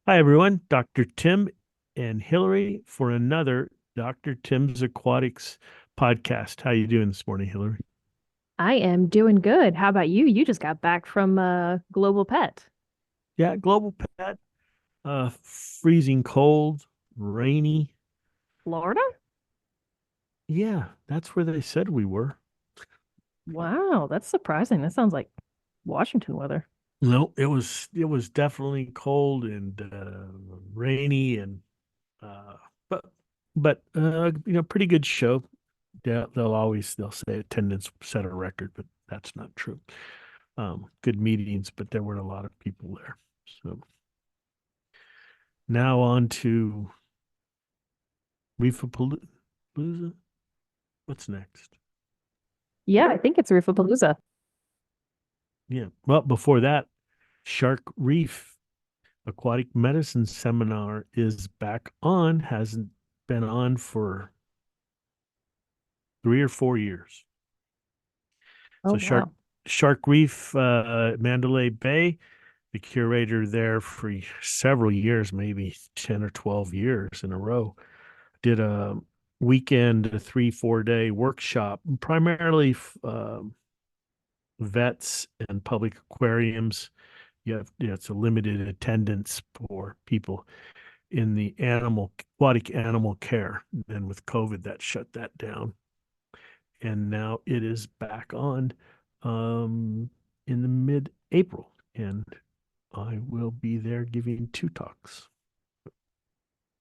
Hi, everyone. Dr. Tim and Hillary for another Dr. Tim's Aquatics podcast. How you doing this morning, Hillary? I am doing good. How about you? You just got back from Global Pet, Yeah, global pet, freezing cold, rainy. Florida? Yeah, that's where they said we were. Wow, that's surprising. That sounds like Washington weather. No, it was definitely cold and rainy and uh but pretty good show. Yeah, they'll say attendance set a record, but that's not true. Good meetings, but there weren't a lot of people there. So now on to Reefapalooza. What's next? Yeah, I think it's Roofapalooza. Yeah. Well, before that, Shark Reef Aquatic Medicine Seminar is back on. Hasn't been on for 3 or 4 years. Oh, So wow. Shark Reef, Mandalay Bay, the curator there for several years, maybe 10 or 12 years in a row, did a weekend, a 3, 4 day workshop, primarily vets and public aquariums. It's a limited attendance for people in the aquatic animal care. And with COVID, that shut that down. And now it is back on um, in the mid-April. And I will be there giving 2 talks.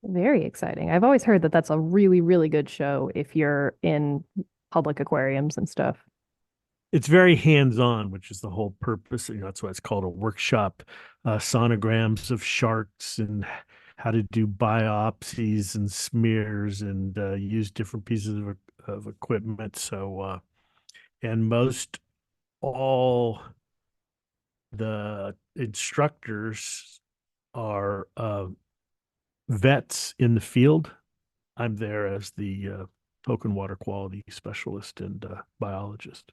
Very exciting. I've always heard that that's a really, really good show if you're in public aquariums and stuff. It's very hands-on, which is the whole purpose. That's why it's called a workshop. Sonograms of sharks and how to do biopsies and smears and use different pieces of equipment. And most all the instructors are vets in the field. I'm there as the token water quality specialist and biologist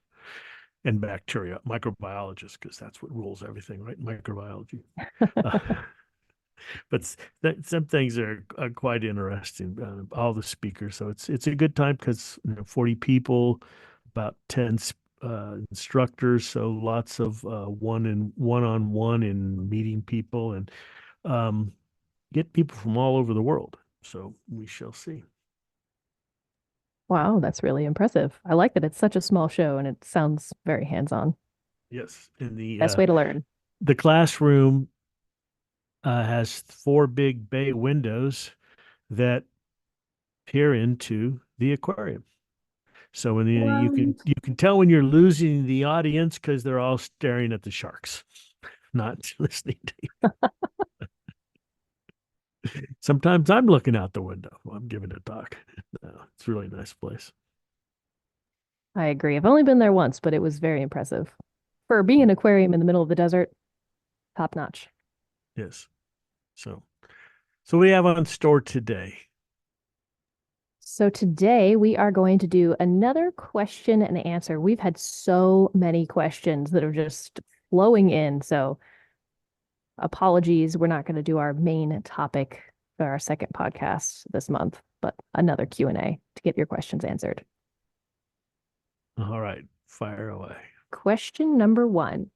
and bacteria, microbiologist, because that's what rules everything, right? Microbiology. Uh, but some things are quite interesting. All the speakers, so it's a good time because 40 people, about 10 instructors, so lots of one-on-one and meeting people and um, get people from all over the world. So we shall see. Wow, that's really impressive. I like that it's such a small show and it sounds very hands-on. Yes, in the Best way to learn. the classroom has 4 big bay windows that peer into the aquarium. So when What? you can tell when you're losing the audience because they're all staring at the sharks, not listening to you. Sometimes I'm looking out the window while I'm giving a talk. No, it's a really nice place. I agree. I've only been there once, but it was very impressive. For being an aquarium in the middle of the desert, top notch. Yes. So so we have on store today. So today we are going to do another question and answer. We've had so many questions that are just flowing in. So apologies, we're not going to do our main topic for our second podcast this month, but another Q&A to get your questions answered. All right, fire away. Question number one.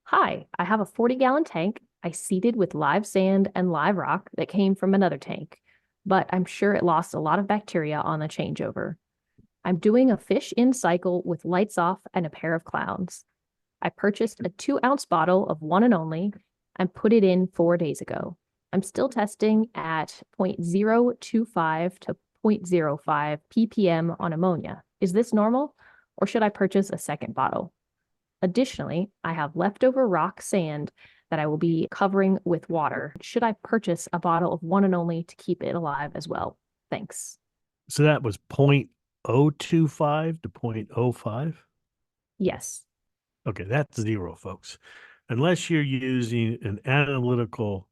Hi, I have a 40-gallon tank I seeded with live sand and live rock that came from another tank, but I'm sure it lost a lot of bacteria on the changeover. I'm doing a fish in cycle with lights off and a pair of clowns. I purchased a 2-ounce bottle of one and only and put it in 4 days ago. I'm still testing at 0.025 to zero point zero 0.05 ppm on ammonia. Is this normal or should I purchase a second bottle? Additionally, I have leftover rock sand that I will be covering with water. Should I purchase a bottle of one and only to keep it alive as well? Thanks. So that was 0.025 to 0.05. Yes. Okay, that's zero, folks. Unless you're using an analytical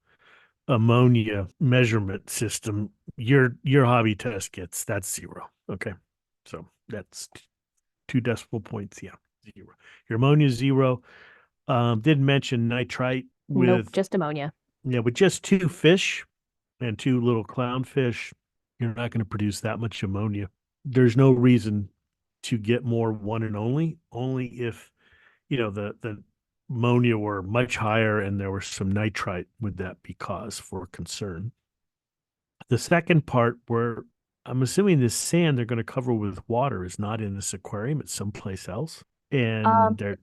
ammonia measurement system, your hobby test gets that's zero. Okay. So that's 2 decimal points. Yeah, zero. Your ammonia is zero. Did mention nitrite Nope, with just ammonia. Yeah, with just two fish and two little clownfish, you're not going to produce that much ammonia. There's no reason to get more one and only if, the ammonia were much higher and there was some nitrite, would that be cause for concern? The second part, where I'm assuming this sand they're going to cover with water is not in this aquarium, it's someplace else. And they're,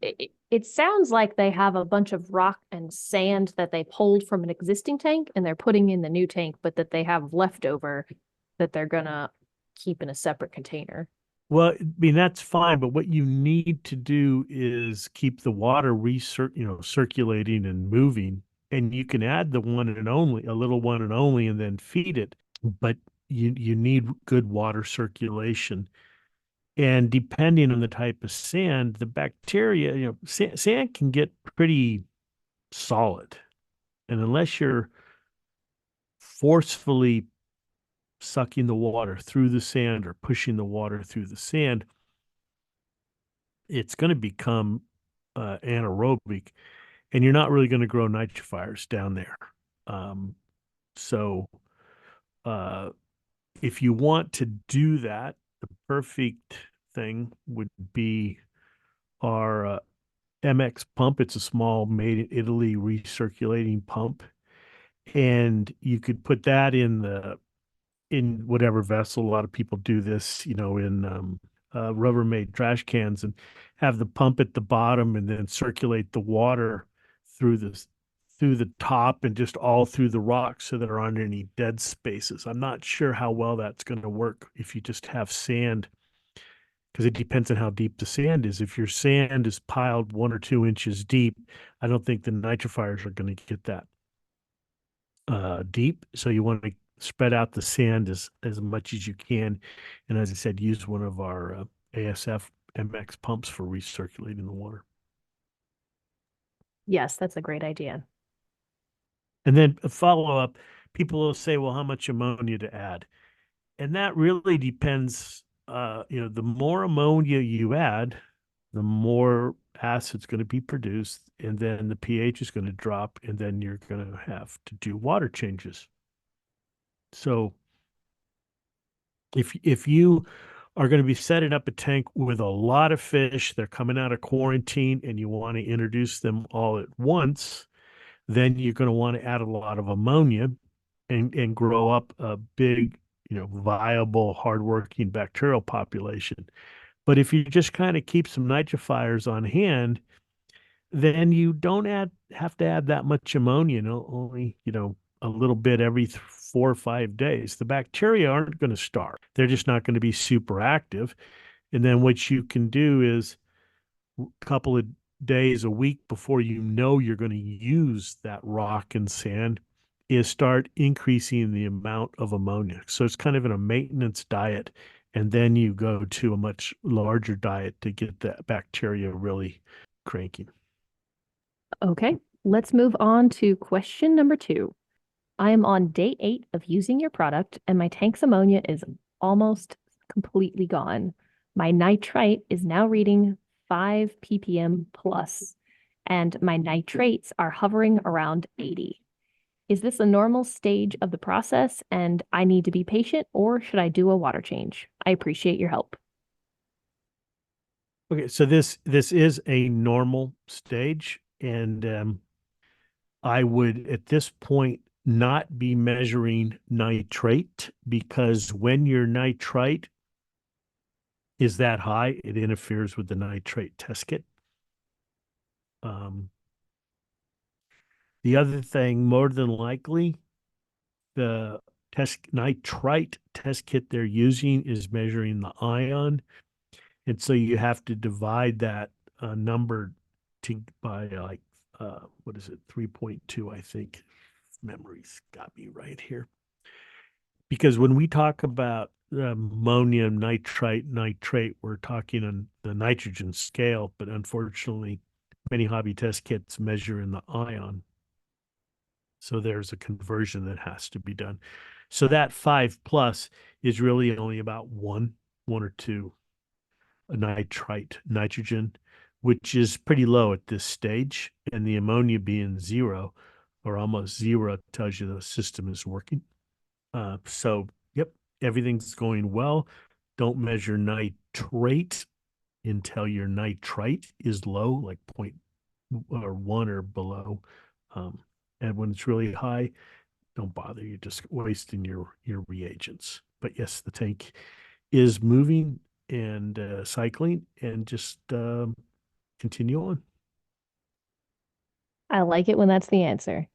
It sounds like they have a bunch of rock and sand that they pulled from an existing tank and they're putting in the new tank, but that they have leftover that they're gonna keep in a separate container. well, I mean, that's fine, but what you need to do is keep the water circulating and moving. And you can add the one and only, a little one and only, and then feed it. But you need good water circulation. And depending on the type of sand, the bacteria, sand can get pretty solid. And unless you're forcefully sucking the water through the sand or pushing the water through the sand, it's going to become anaerobic, and you're not really going to grow nitrifiers down there. Um, so, uh, if you want to do that, the perfect thing would be our MX pump. It's a small, made in Italy recirculating pump, and you could put that in whatever vessel. A lot of people do this, in Rubbermaid trash cans, and have the pump at the bottom and then circulate the water through the top and just all through the rocks so there aren't any dead spaces. I'm not sure how well that's going to work if you just have sand, because it depends on how deep the sand is. If your sand is piled 1 or 2 inches deep, I don't think the nitrifiers are going to get that deep. So you want to spread out the sand as much as you can. And as I said, use one of our ASF MX pumps for recirculating the water. Yes, that's a great idea. And then a follow up, people will say, well, how much ammonia to add? And that really depends. The more ammonia you add, the more acid's going to be produced, and then the pH is going to drop, and then you're going to have to do water changes. So if you are going to be setting up a tank with a lot of fish, they're coming out of quarantine, and you want to introduce them all at once, then you're going to want to add a lot of ammonia and grow up a big, viable, hardworking bacterial population. But if you just kind of keep some nitrifiers on hand, then you don't have to add that much ammonia, only, a little bit every 4 or 5 days. The bacteria aren't going to starve. They're just not going to be super active. And then what you can do is a couple of days, a week before you're going to use that rock and sand, is start increasing the amount of ammonia. So it's kind of in a maintenance diet. And then you go to a much larger diet to get that bacteria really cranking. Okay, let's move on to question number 2. I am on day 8 of using your product, and my tank's ammonia is almost completely gone. My nitrite is now reading 5 ppm plus, and my nitrates are hovering around 80. Is this a normal stage of the process and I need to be patient, or should I do a water change? I appreciate your help. Okay, so this is a normal stage, and I would at this point not be measuring nitrate, because when your nitrite is that high, it interferes with the nitrate test kit. The other thing, more than likely, the nitrite test kit they're using is measuring the ion, and so you have to divide that number by like what is it, 3.2, I think. Memory's got me right here. Because when we talk about ammonium nitrite, nitrate, we're talking on the nitrogen scale, but unfortunately, many hobby test kits measure in the ion. So there's a conversion that has to be done. So that 5 plus is really only about one or two nitrite, nitrogen, which is pretty low at this stage, and the ammonia being 0. or almost zero tells you the system is working. So, yep, everything's going well. Don't measure nitrate until your nitrite is low, like point or one or below. Um, and when it's really high, don't bother. You're just wasting your reagents. But yes, the tank is moving and cycling, and just continue on. I like it when that's the answer.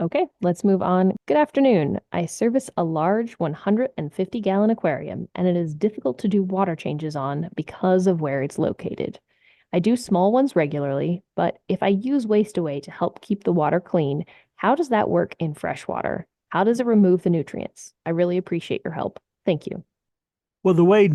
Okay, let's move on. Good afternoon. I service a large 150-gallon aquarium, and it is difficult to do water changes on because of where it's located. I do small ones regularly, but if I use waste away to help keep the water clean, how does that work in freshwater? How does it remove the nutrients? I really appreciate your help. Thank you. Well, the way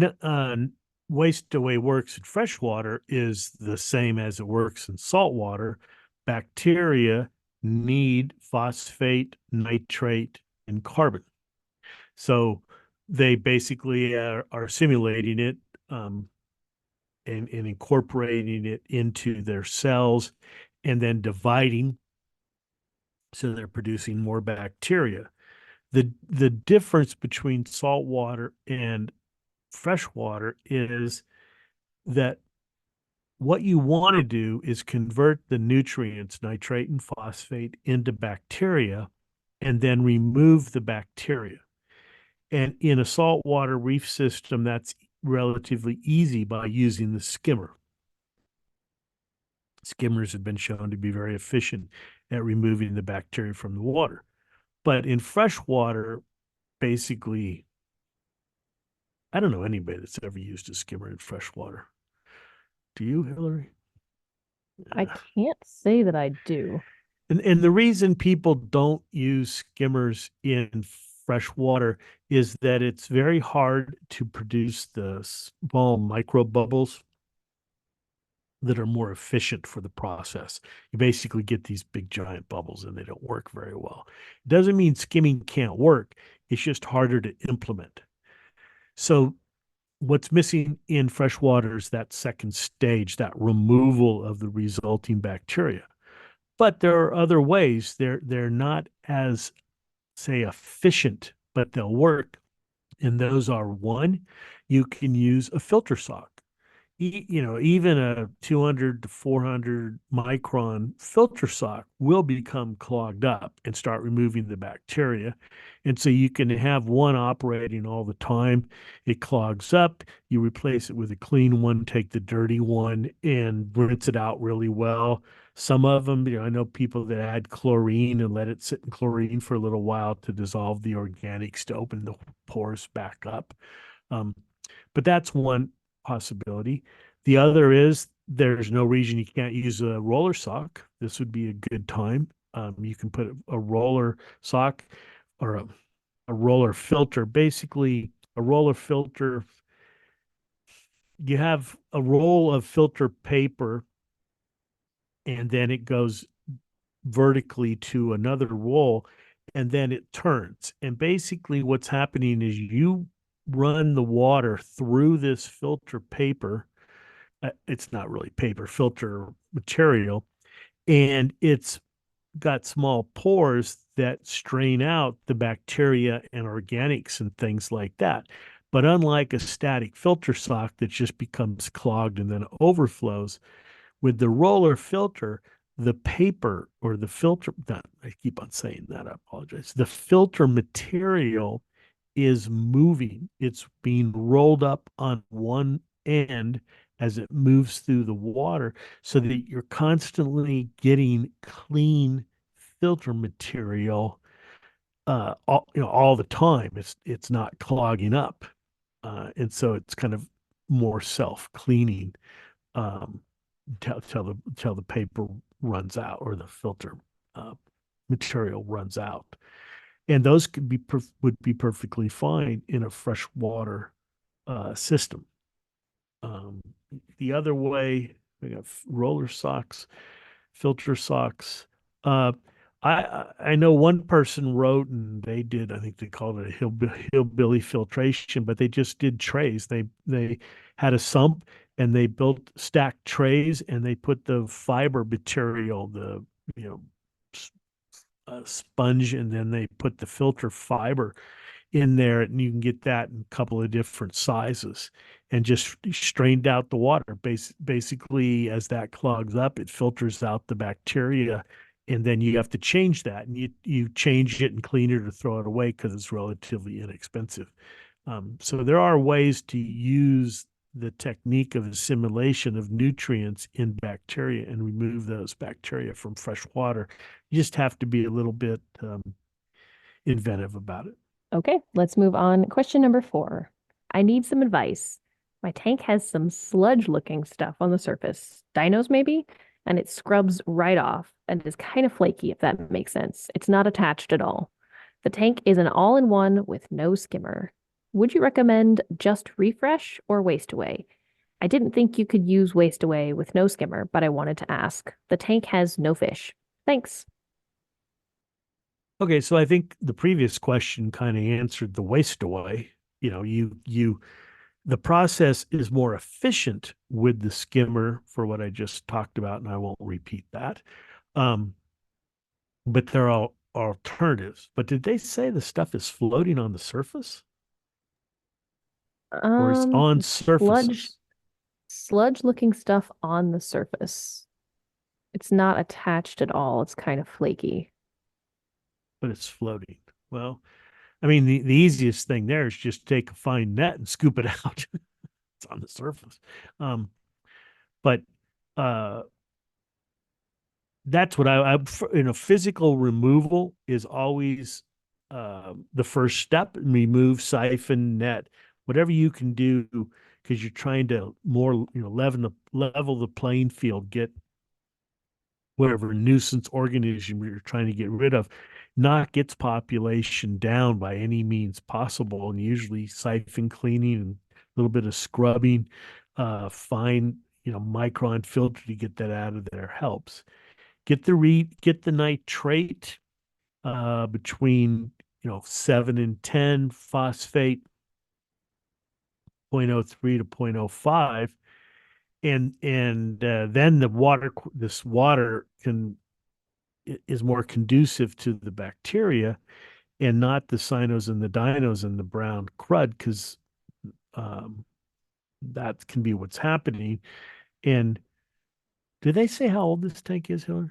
waste away works in freshwater is the same as it works in saltwater. Bacteria need phosphate, nitrate, and carbon. So they basically are simulating it, and incorporating it into their cells, and then dividing, so they're producing more bacteria. The difference between saltwater and freshwater is that what you want to do is convert the nutrients, nitrate and phosphate, into bacteria and then remove the bacteria. And in a saltwater reef system, that's relatively easy by using the skimmer. Skimmers have been shown to be very efficient at removing the bacteria from the water. But in freshwater, basically, I don't know anybody that's ever used a skimmer in freshwater. Do you, Hillary? I can't say that I do. And the reason people don't use skimmers in fresh water is that it's very hard to produce the small micro bubbles that are more efficient for the process. You basically get these big giant bubbles and they don't work very well. It doesn't mean skimming can't work. It's just harder to implement. So what's missing in fresh water is that second stage, that removal of the resulting bacteria. But there are other ways. They're not as, say, efficient, but they'll work. And those are: one, you can use a filter sock. Even a 200 to 400 micron filter sock will become clogged up and start removing the bacteria. And so you can have one operating all the time. It clogs up. You replace it with a clean one, take the dirty one and rinse it out really well. Some of them, I know people that add chlorine and let it sit in chlorine for a little while to dissolve the organics to open the pores back up. But that's one possibility. The other is there's no reason you can't use a roller sock. This would be a good time. You can put a roller sock or a roller filter. Basically, a roller filter, you have a roll of filter paper and then it goes vertically to another roll and then it turns. And basically, what's happening is you run the water through this filter paper. It's not really paper, filter material, and it's got small pores that strain out the bacteria and organics and things like that. But unlike a static filter sock that just becomes clogged and then overflows, with the roller filter, the paper or the filter, I keep on saying that, I apologize. The filter material is moving. It's being rolled up on one end as it moves through the water so that you're constantly getting clean filter material all the time. It's not clogging up. And so it's kind of more self-cleaning till the paper runs out or the filter material runs out. And those would be perfectly fine in a freshwater system. The other way, we got roller socks, filter socks. I know one person wrote, and they did, I think they called it a hillbilly filtration, but they just did trays. They had a sump and they built stacked trays, and they put the fiber material, the you know sponge, and then they put the filter fiber in there, and you can get that in a couple of different sizes, and just strained out the water. Basically, as that clogs up, it filters out the bacteria, and then you have to change that, and you change it and clean it or throw it away because it's relatively inexpensive. So there are ways to use the technique of assimilation of nutrients in bacteria and remove those bacteria from fresh water. You just have to be a little bit inventive about it. Okay, let's move on. Question number 4. I need some advice. My tank has some sludge-looking stuff on the surface, dinos maybe, and it scrubs right off and is kind of flaky, if that makes sense. It's not attached at all. The tank is an all-in-one with no skimmer. Would you recommend just refresh or waste away? I didn't think you could use waste away with no skimmer, but I wanted to ask. The tank has no fish. Thanks. Okay, so I think the previous question kind of answered the waste away. The process is more efficient with the skimmer for what I just talked about, and I won't repeat that. Um, but there are alternatives. But did they say the stuff is floating on the surface or it's on Sludge, surfaces? sludge-looking stuff on the surface. It's not attached at all. It's kind of flaky. But it's floating. Well, I mean, the easiest thing there is just take a fine net and scoop it out. It's on the surface. But uh, that's what physical removal is always the first step. Remove, siphon, net, whatever you can do, because you're trying to more, level the playing field, get whatever nuisance organism you're trying to get rid of, knock its population down by any means possible. And usually siphon cleaning and a little bit of scrubbing, fine, micron filter to get that out of there helps. Get the nitrate between 7 and 10, phosphate 0.03 to 0.05, and then this water is more conducive to the bacteria and not the cynos and the dinos and the brown crud, because that can be what's happening. And did they say how old this tank is, Hillary?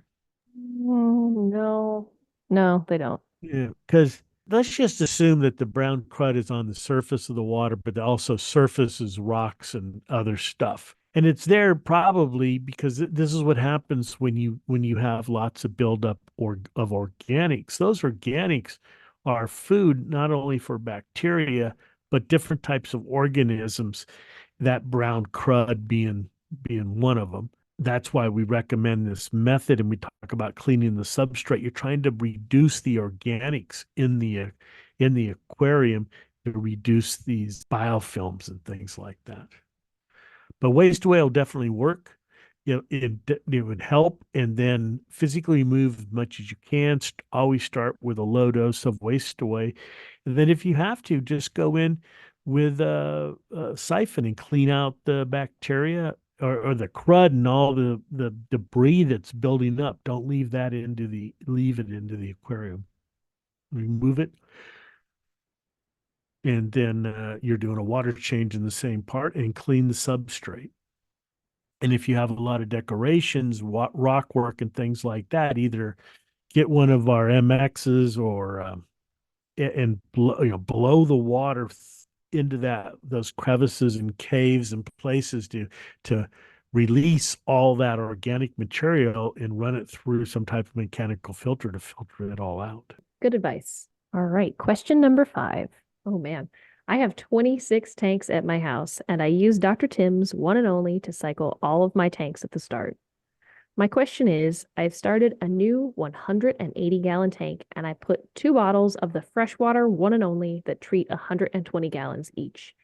No. No, they don't. Yeah, because let's just assume that the brown crud is on the surface of the water, but also surfaces rocks and other stuff. And it's there probably because this is what happens when you have lots of buildup of organics. Those organics are food not only for bacteria, but different types of organisms, that brown crud being one of them. That's why we recommend this method, and we talk about cleaning the substrate. You're trying to reduce the organics in the aquarium to reduce these biofilms and things like that. But waste away will definitely work. It would help, and then physically move as much as you can. Always start with a low dose of waste away, and then if you have to, just go in with a siphon and clean out the bacteria or the crud and all the debris that's building up. Don't leave it into the aquarium. Remove it, and then you're doing a water change in the same part, and clean the substrate. And if you have a lot of decorations, rock work and things like that, either get one of our MXs or and blow the water into those crevices and caves and places to release all that organic material and run it through some type of mechanical filter to filter it all out. Good advice. All right, question number 5. Oh man, I have 26 tanks at my house, and I use Dr. Tim's one and only to cycle all of my tanks at the start. My question is, I've started a new 180-gallon tank, and I put 2 bottles of the Freshwater one and only that treat 120 gallons each.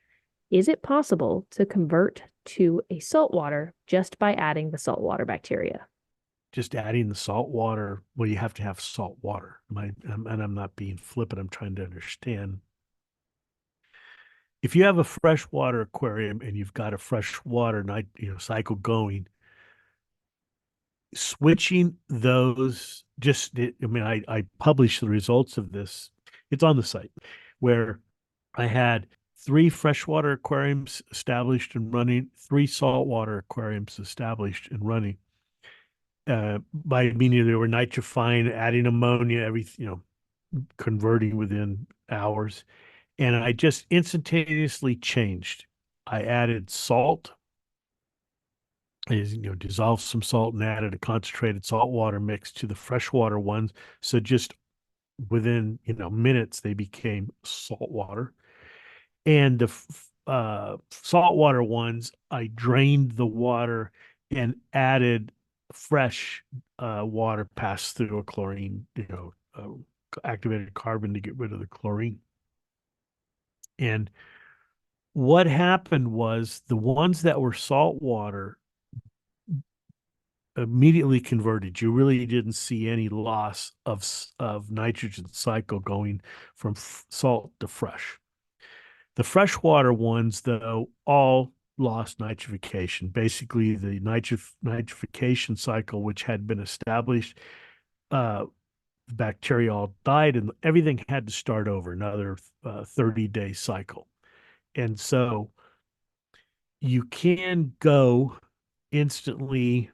Is it possible to convert to a saltwater just by adding the saltwater bacteria? Just adding the salt water, well, you have to have salt water. And I'm not being flippant. I'm trying to understand. if you have a freshwater aquarium and you've got a freshwater cycle going, switching those just I mean, I published the results of this. It's on the site where I had three freshwater aquariums established and running, three saltwater aquariums established and running. By meaning they were nitrifying, adding ammonia, converting within hours. And I just instantaneously changed. I added salt, dissolved some salt and added a concentrated saltwater mix to the freshwater ones. So just within, minutes, they became saltwater. And the saltwater ones, I drained the water and added fresh water passed through a chlorine, activated carbon to get rid of the chlorine. And what happened was the ones that were saltwater immediately converted. You really didn't see any loss of nitrogen cycle going from salt to fresh. The freshwater ones, though, all lost nitrification. Basically, the nitrification cycle, which had been established, the bacteria all died, and everything had to start over, another 30-day cycle. And so you can go instantly.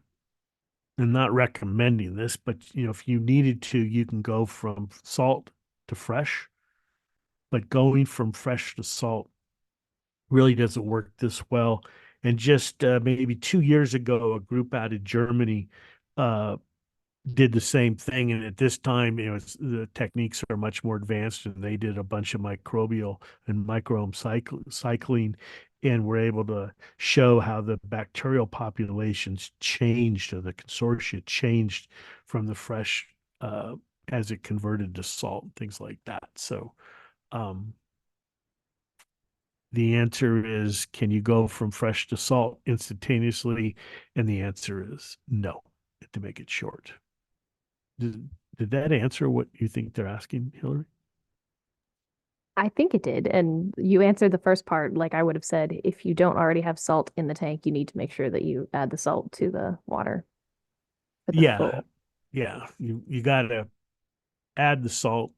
I'm not recommending this, but if you needed to, you can go from salt to fresh. But going from fresh to salt really doesn't work this well. And just maybe 2 years ago, a group out of Germany uh, did the same thing. And at this time, the techniques are much more advanced, and they did a bunch of microbial and microbiome cycling, and were able to show how the bacterial populations changed, or the consortia changed from the fresh as it converted to salt and things like that. So um, the answer is, can you go from fresh to salt instantaneously? And the answer is no, to make it short. Did that answer what you think they're asking, Hillary? I think it did. And you answered the first part. Like I would have said, if you don't already have salt in the tank, you need to make sure that you add the salt to the water for the Yeah, full. yeah. You got to add the salt.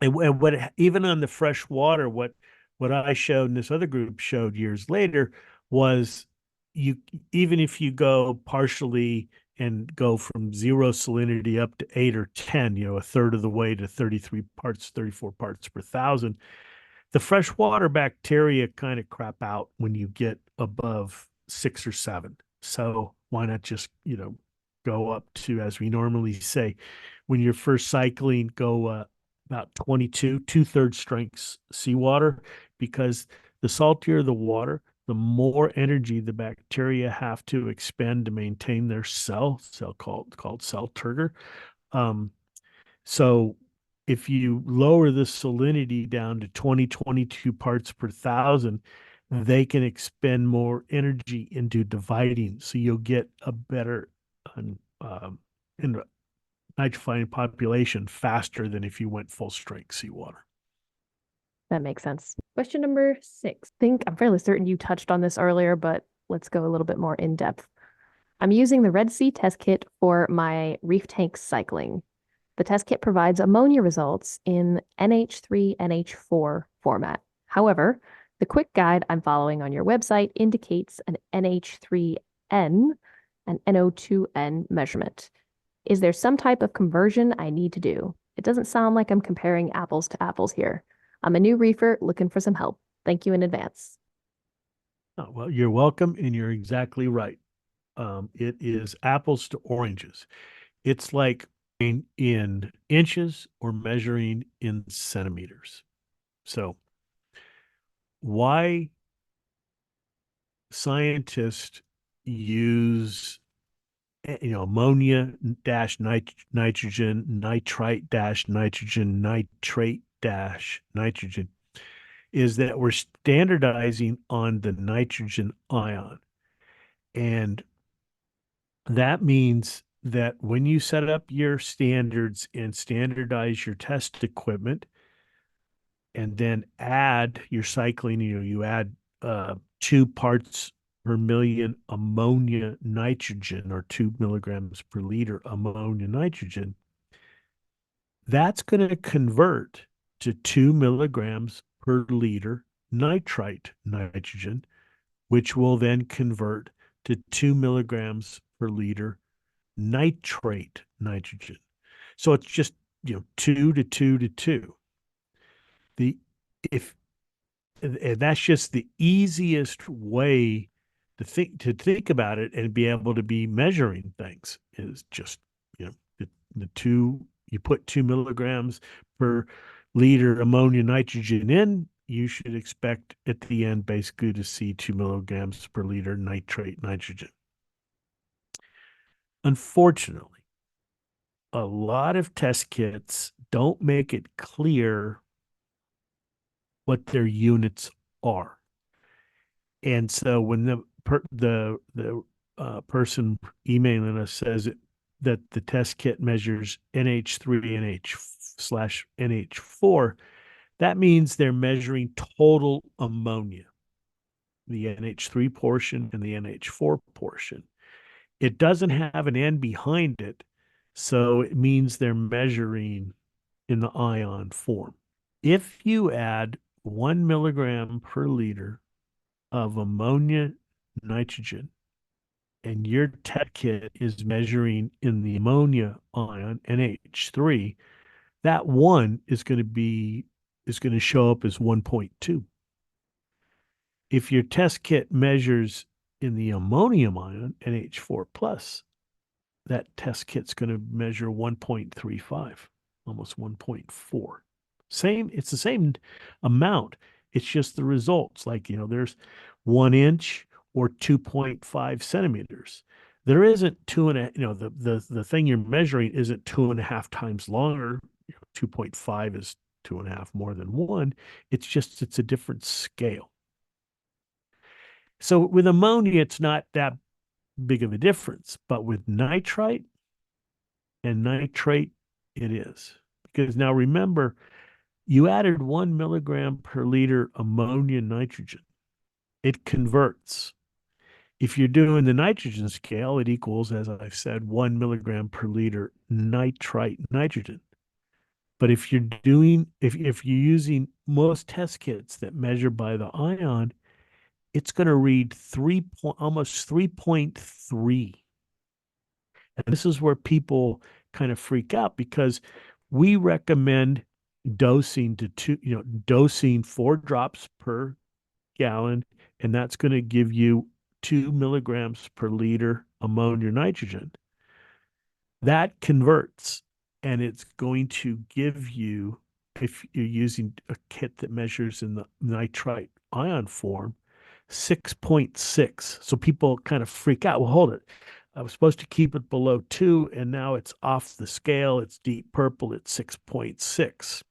And what, even on the fresh water, what I showed and this other group showed years later was, you even if you go partially and go from zero salinity up to 8 or 10, a third of the way to 33 parts, 34 parts per thousand, the freshwater bacteria kind of crap out when you get above 6 or 7. So why not just, go up to, as we normally say, when you're first cycling, go about 22, two-thirds strength seawater, because the saltier the water, the more energy the bacteria have to expend to maintain their cell called cell turgor. Um, so if you lower the salinity down to 20, 22 parts per thousand, they can expend more energy into dividing. So you'll get a better um, nitrifying population faster than if you went full strength seawater. That makes sense. Question number 6. I'm fairly certain you touched on this earlier, but let's go a little bit more in depth. I'm using the Red Sea test kit for my reef tank cycling. The test kit provides ammonia results in NH3NH4 format. However, the quick guide I'm following on your website indicates an NH3N and NO2N measurement. Is there some type of conversion I need to do? It doesn't sound like I'm comparing apples to apples here. I'm a new reefer looking for some help. Thank you in advance. Oh, well, you're welcome, and you're exactly right. It is apples to oranges. It's like in inches or measuring in centimeters. So why scientists use ammonia dash nitrogen, nitrite dash nitrogen, nitrate dash nitrogen, is that we're standardizing on the nitrogen ion. And that means that when you set up your standards and standardize your test equipment, and then add your cycling, you add 2 parts per million ammonia nitrogen, or 2 milligrams per liter ammonia nitrogen, that's going to convert to 2 milligrams per liter nitrite nitrogen, which will then convert to 2 milligrams per liter nitrate nitrogen. So it's just, 2 to 2 to 2. The if And that's just the easiest way to think about it and be able to be measuring things, is just, the two you put 2 milligrams per liter ammonia nitrogen in, you should expect at the end basically to see 2 milligrams per liter nitrate nitrogen. Unfortunately, a lot of test kits don't make it clear what their units are. And so when the person emailing us says that the test kit measures NH3 NH/NH4, that means they're measuring total ammonia, the NH3 portion and the NH4 portion. It doesn't have an N behind it, so it means they're measuring in the ion form. If you add 1 milligram per liter of ammonia nitrogen and your test kit is measuring in the ammonia ion NH3, that one is going to show up as 1.2. If your test kit measures in the ammonium ion NH4 plus, that test kit's going to measure 1.35, almost 1.4. It's the same amount. It's just the results. Like, there's 1 inch or 2.5 centimeters. There isn't two and a, the thing you're measuring isn't 2.5 times longer. 2.5 is 2.5 more than one. It's a different scale. So with ammonia, it's not that big of a difference, but with nitrite and nitrate, it is. Because now remember, you added 1 milligram per liter ammonia nitrogen. It converts. If you're doing the nitrogen scale, it equals, as I've said, 1 milligram per liter nitrite nitrogen. But if you're using most test kits that measure by the ion, it's going to read almost 3.3. And this is where people kind of freak out, because we recommend dosing 4 drops per gallon, and that's going to give you 2 milligrams per liter ammonia nitrogen. That converts, and it's going to give you, if you're using a kit that measures in the nitrite ion form, 6.6. So people kind of freak out. Well, hold it. I was supposed to keep it below 2, and now it's off the scale. It's deep purple. It's 6.6.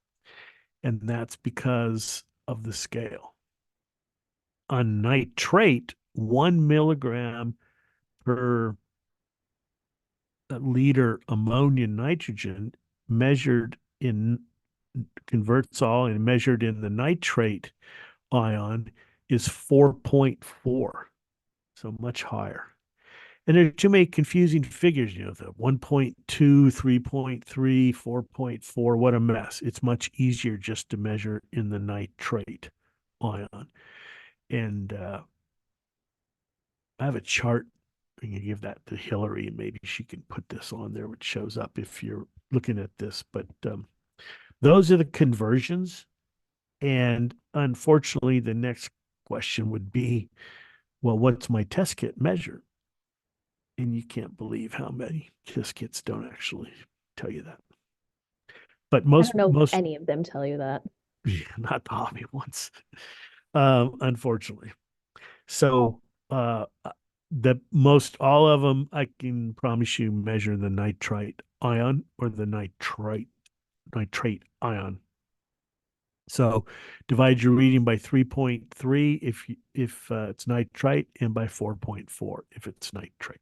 And that's because of the scale. On nitrate, 1 milligram per liter ammonia nitrogen measured in converts all and measured in the nitrate ion is 4.4. So much higher. And there are too many confusing figures, the 1.2, 3.3, 4.4. What a mess. It's much easier just to measure in the nitrate ion. And I have a chart. I can give that to Hillary, and maybe she can put this on there, which shows up if you're looking at this. But those are the conversions. And unfortunately, the next question would be, well, what's my test kit measure? And you can't believe how many test kits don't actually tell you that. But I don't know if any of them tell you that. not the hobby ones, unfortunately. So all of them, I can promise you, measure the nitrite ion or the nitrate ion. So divide your reading by 3.3 if it's nitrite, and by 4.4 if it's nitrate.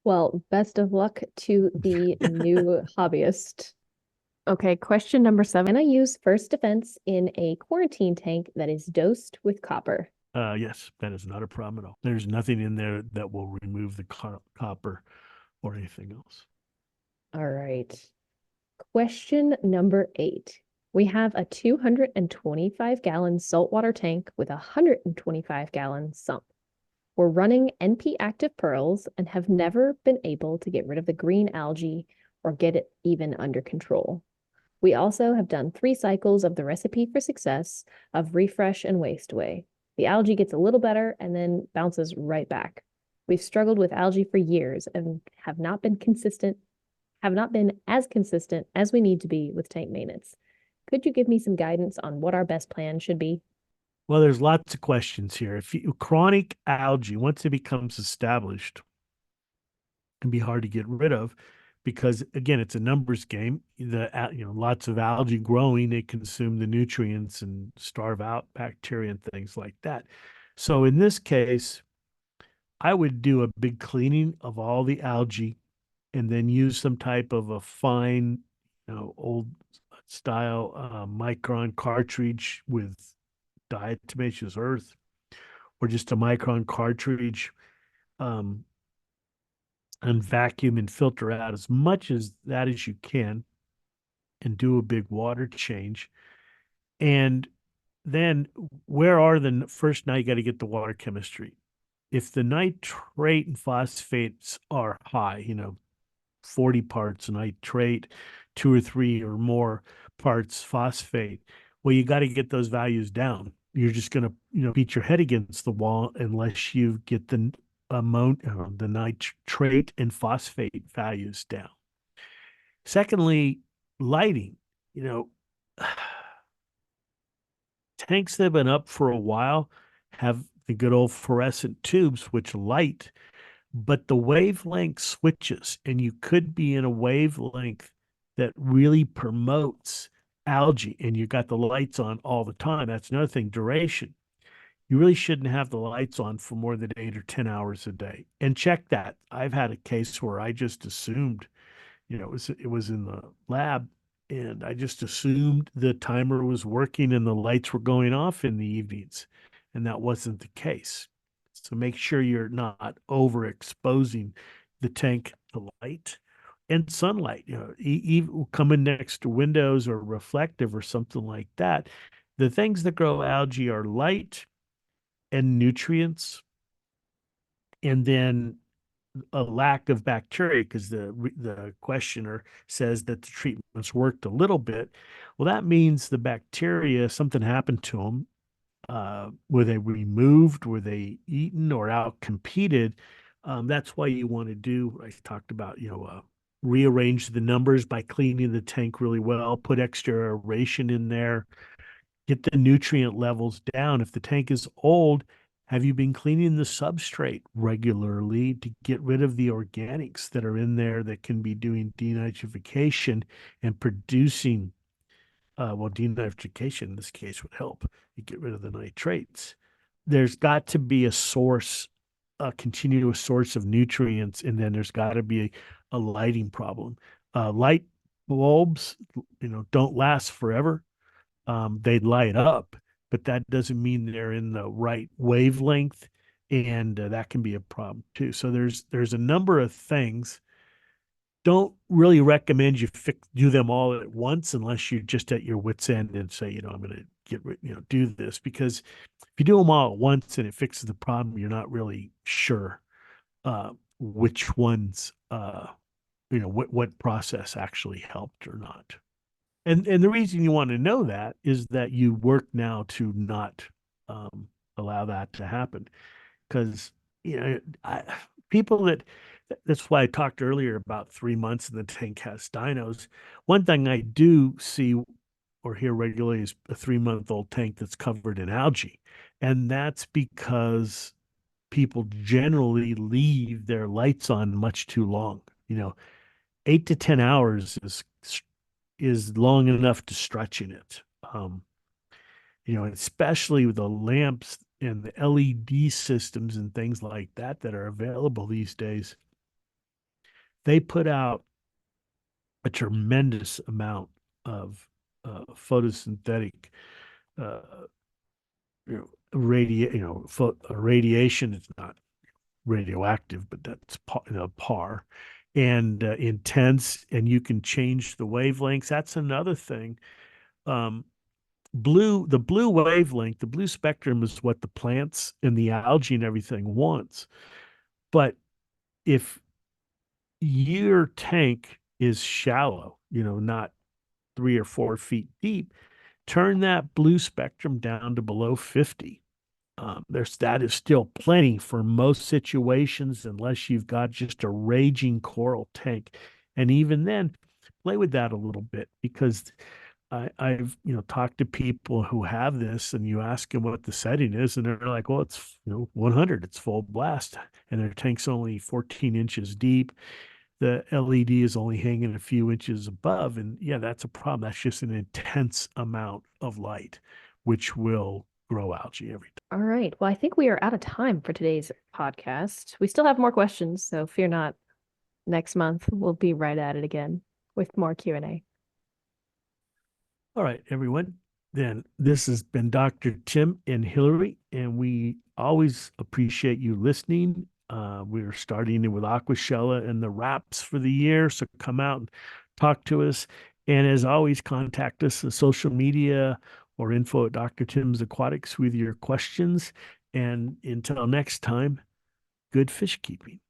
Well, best of luck to the new hobbyist. Okay, question number 7. I use first defense in a quarantine tank that is dosed with copper. Yes, that is not a problem at all. There's nothing in there that will remove the copper or anything else. All right. Question number 8. We have a 225-gallon saltwater tank with a 125-gallon sump. We're running NP active pearls and have never been able to get rid of the green algae or get it even under control. We also have done 3 cycles of the recipe for success of refresh and waste away. The algae gets a little better and then bounces right back. We've struggled with algae for years and have not been as consistent as we need to be with tank maintenance. Could you give me some guidance on what our best plan should be? Well, there's lots of questions here. If chronic algae, once it becomes established, can be hard to get rid of because again, it's a numbers game. Lots of algae growing, they consume the nutrients and starve out bacteria and things like that. So in this case, I would do a big cleaning of all the algae and then use some type of a fine, old style micron cartridge with diatomaceous earth or just a micron cartridge, um, and vacuum and filter out as much as that as you can and do a big water change. And then where are the first, now you got to get the water chemistry. If the nitrate and phosphates are high, 40 parts nitrate, 2 or 3 or more parts phosphate, well, you got to get those values down. You're just going to, beat your head against the wall unless you get the the nitrate and phosphate values down. Secondly, lighting. You know, tanks that have been up for a while have the good old fluorescent tubes which light, but the wavelength switches, and you could be in a wavelength that really promotes algae, and you got the lights on all the time. That's another thing, duration. You really shouldn't have the lights on for more than 8 or 10 hours a day. And check that. I've had a case where I just assumed, it was in the lab, and I just assumed the timer was working and the lights were going off in the evenings, and that wasn't the case. So make sure you're not overexposing the tank to light and sunlight. Even coming next to windows or reflective or something like that. The things that grow algae are light and nutrients, and then a lack of bacteria, because the questioner says that the treatments worked a little bit. Well, that means the bacteria, something happened to them. Were they removed? Were they eaten or out competed? That's why you want to do, I talked about, rearrange the numbers by cleaning the tank really well, put extra aeration in there, get the nutrient levels down. If the tank is old, have you been cleaning the substrate regularly to get rid of the organics that are in there that can be doing denitrification and producing, denitrification in this case would help you get rid of the nitrates. There's got to be a source, a continuous source of nutrients, and then there's got to be a lighting problem. Light bulbs, don't last forever. They light up, but that doesn't mean they're in the right wavelength, and that can be a problem too. So there's a number of things. Don't really recommend you do them all at once unless you're just at your wit's end and say, I'm going to do this, because if you do them all at once and it fixes the problem, you're not really sure which ones, what process actually helped or not. And the reason you want to know that is that you work now to not allow that to happen, because people that's why I talked earlier about 3 months and the tank has dinos. One thing I do see or hear regularly is a 3-month-old tank that's covered in algae, and that's because people generally leave their lights on much too long. 8 to 10 hours is long enough to stretch in it. Especially with the lamps and the LED systems and things like that are available these days. They put out a tremendous amount of photosynthetic uh, radiation. It's not radioactive, but that's par and intense, and you can change the wavelengths. That's another thing. Um, the blue wavelength, the blue spectrum is what the plants and the algae and everything wants. But if your tank is shallow, not 3 or 4 feet deep, turn that blue spectrum down to below 50. That is still plenty for most situations, unless you've got just a raging coral tank. And even then, play with that a little bit, because I've talked to people who have this, and you ask them what the setting is, and they're like, "Well, it's 100, it's full blast," and their tank's only 14 inches deep. The LED is only hanging a few inches above, and yeah, that's a problem. That's just an intense amount of light, which will grow algae every time. All right. Well, I think we are out of time for today's podcast. We still have more questions, so fear not. Next month we'll be right at it again with more Q&A. All right, everyone. Then this has been Dr. Tim and Hillary, and we always appreciate you listening. We're starting with Aquashella and the wraps for the year, so come out and talk to us. And as always, contact us on social media or info at Dr. Tim's Aquatics with your questions. And until next time, good fish keeping.